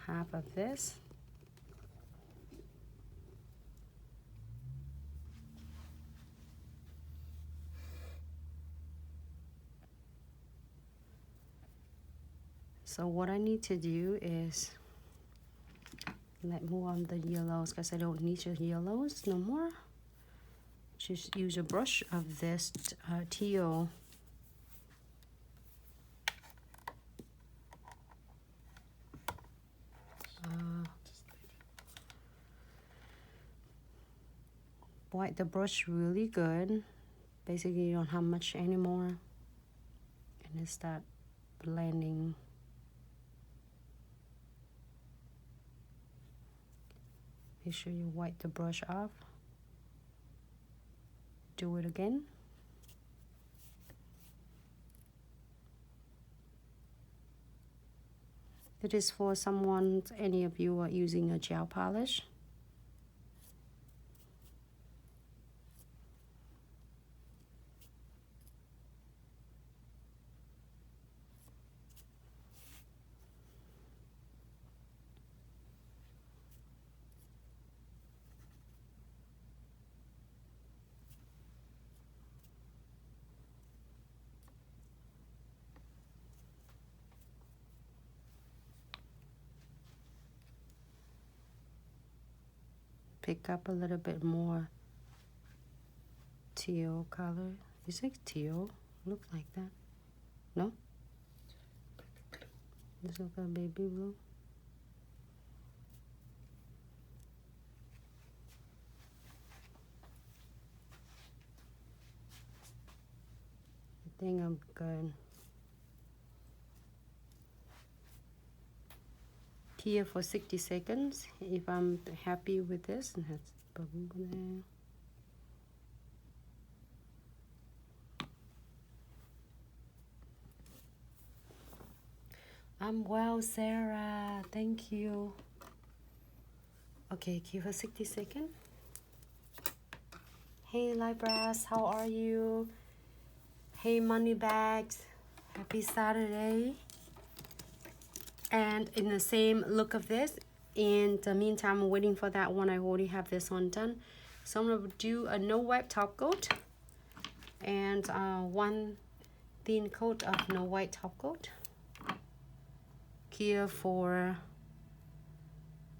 half of this. So what I need to do is let move on the yellows because I don't need your yellows no more. Just use a brush of this teal. Wipe the brush really good. Basically, you don't have much anymore. And then start blending. Make sure you wipe the brush off. Do it again. It is for someone, any of you are using a gel polish. Pick up a little bit more teal color. Is it teal? Look like that. No? This look like baby blue. I think I'm good. Here for 60 seconds. If I'm happy with this, and that's bubble there. I'm well, Sarah. Thank you. Okay, keep for 60 seconds. Hey, Libras, how are you? Hey, money bags. Happy Saturday. And in the same look of this, in the meantime, I'm waiting for that one. I already have this one done. So I'm going to do a no wipe top coat and one thin coat of no white top coat. Here for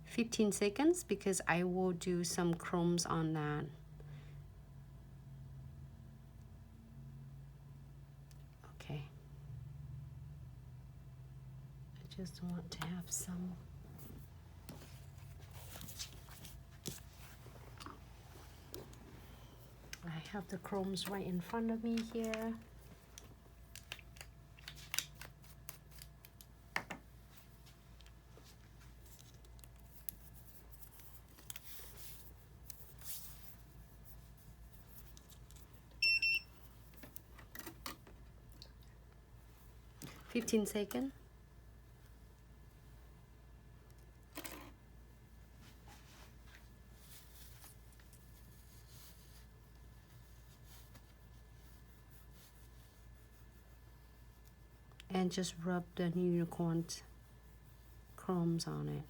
15 seconds because I will do some chromes on that. Okay. I just want to have some. I have the chromes right in front of me here. Fifteen seconds. And just rub the unicorn chromes on it.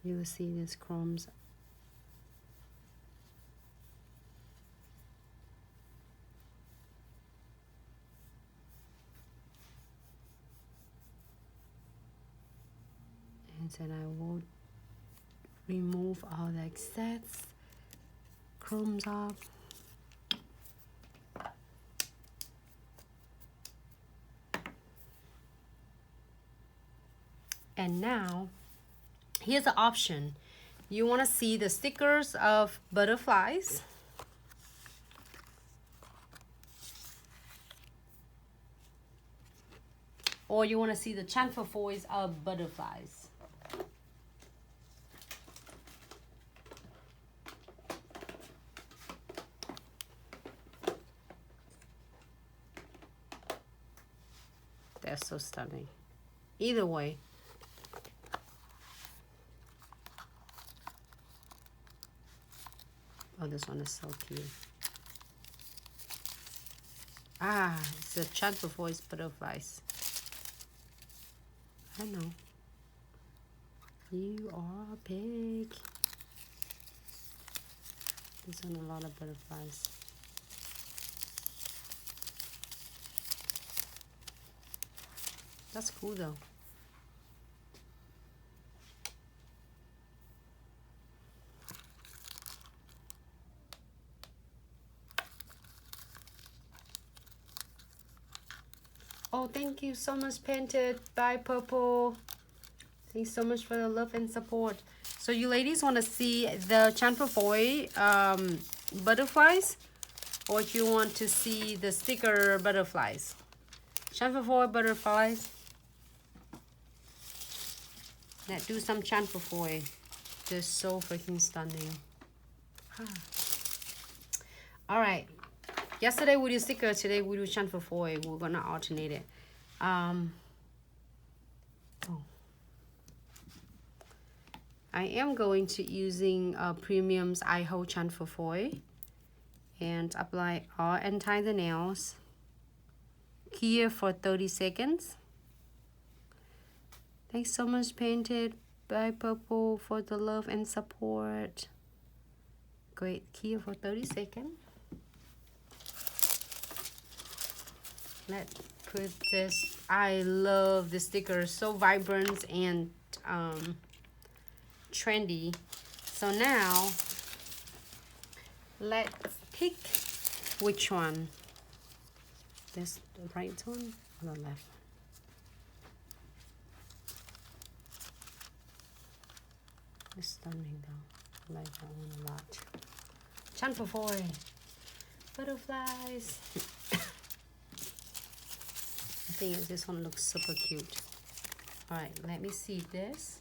You will see these chromes. And then I will remove all the excess chromes off. And now, here's the option. You want to see the stickers of butterflies. Or you want to see the chamfer foils of butterflies. They're so stunning. Either way. Oh, this one is so cute. Ah, it's a chamfer foils butterflies. I know. You are a pig. There's a lot of butterflies. That's cool though. Oh, thank you so much, Painted by Purple. Thanks so much for the love and support. So you ladies want to see the Chanfafoy butterflies, or you want to see the sticker butterflies? Chanfafoy butterflies. Let's do some Chanfafoy. They're so freaking stunning. All right. Yesterday we do sticker, today we do Chanfafoy. We're gonna alternate it. Oh. I am going to using Premium's I Hold Chanfafoy and apply all and tie the nails here for 30 seconds. Thanks so much, Painted by Purple, for the love and support. Great, here for 30 seconds. Let's put this. I love the sticker, so vibrant and trendy. So now let's pick which one. This the right one or the left? It's stunning though. I like that one a lot. Chanfafoy. Butterflies. I think this one looks super cute. Alright, let me see this.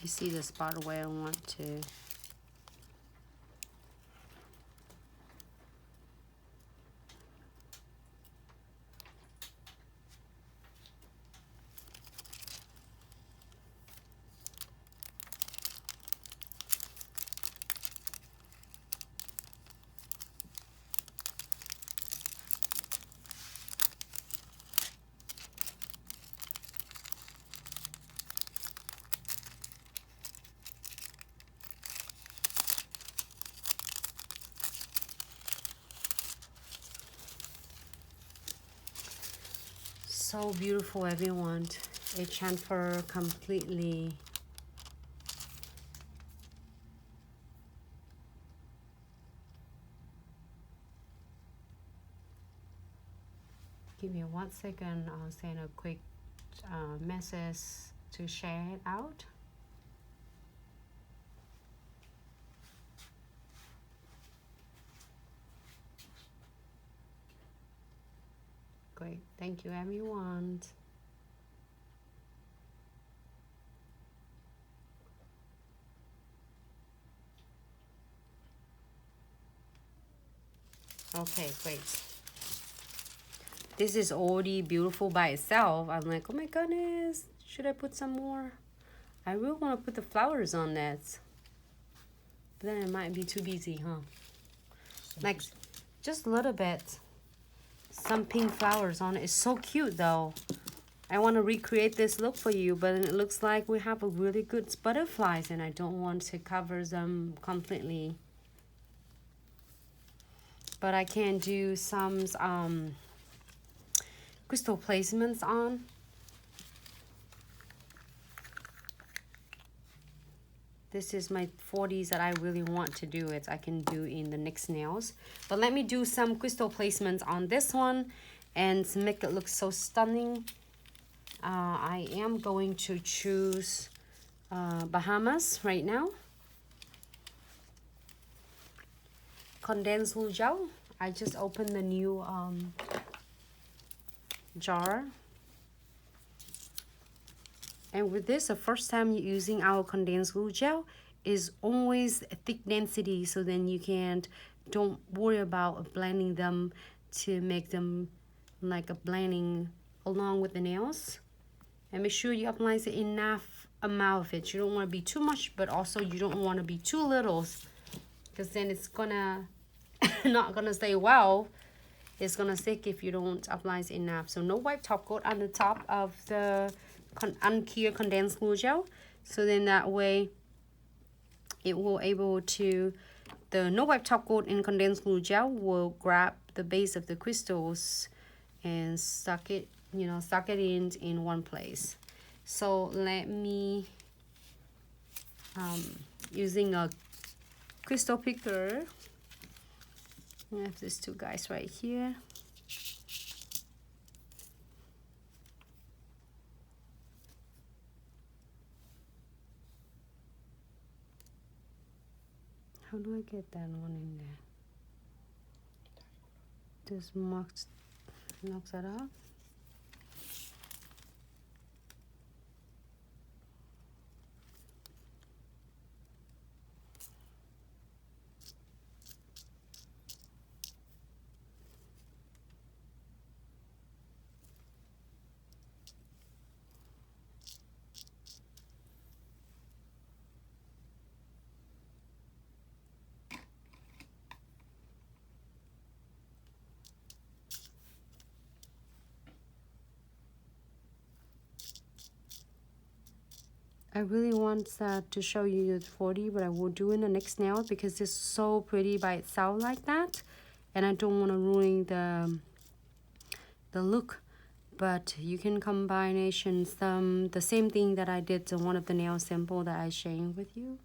You see the spot where I want to. So beautiful, everyone. A chamfer completely. Give me 1 second. I'll send a quick message to share it out. Great, thank you everyone. Okay, great. This is already beautiful by itself. I'm like, oh my goodness, should I put some more? I really want to put the flowers on that. But then it might be too busy, huh? Like, just a little bit. Some pink flowers on it. It's so cute though. I want to recreate this look for you, but it looks like we have a really good butterflies and I don't want to cover them completely. But I can do some crystal placements on. This is my 40s that I really want to do it. I can do in the next nails. But let me do some crystal placements on this one and make it look so stunning. I am going to choose Bahamas right now. Condensed wool gel. I just opened the new jar. And with this, the first time you're using our condensed glue gel is always a thick density, so then you don't worry about blending them to make them like a blending along with the nails. And make sure you apply enough amount of it. You don't want to be too much, but also you don't want to be too little, because then it's gonna not gonna stay well. It's gonna stick if you don't apply enough. So no wipe top coat on the top of the uncured condensed glue gel. So then that way it will able to, the no wipe top coat in condensed glue gel will grab the base of the crystals and suck it, suck it in one place. So let me, using a crystal picker, I have these two guys right here. How do I get that one in there? Just knocks that out. I really want to show you the 40, but I will do in the next nail because it's so pretty by itself like that, and I don't want to ruin the look. But you can combination the same thing that I did to one of the nail sample that I shared with you.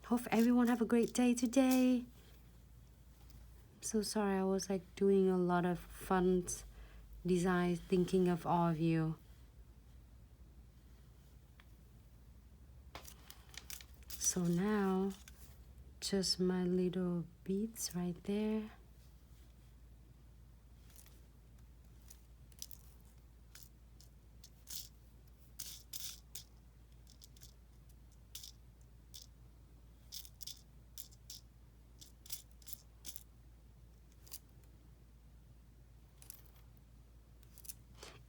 Hope everyone have a great day today. I'm so sorry, I was like doing a lot of fun designs, thinking of all of you. So now, just my little beads right there.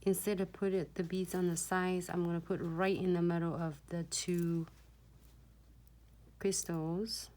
Instead of put the beads on the sides, I'm going to put right in the middle of the two crystals.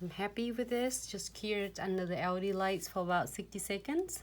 I'm happy with this. Just cured under the LED lights for about 60 seconds.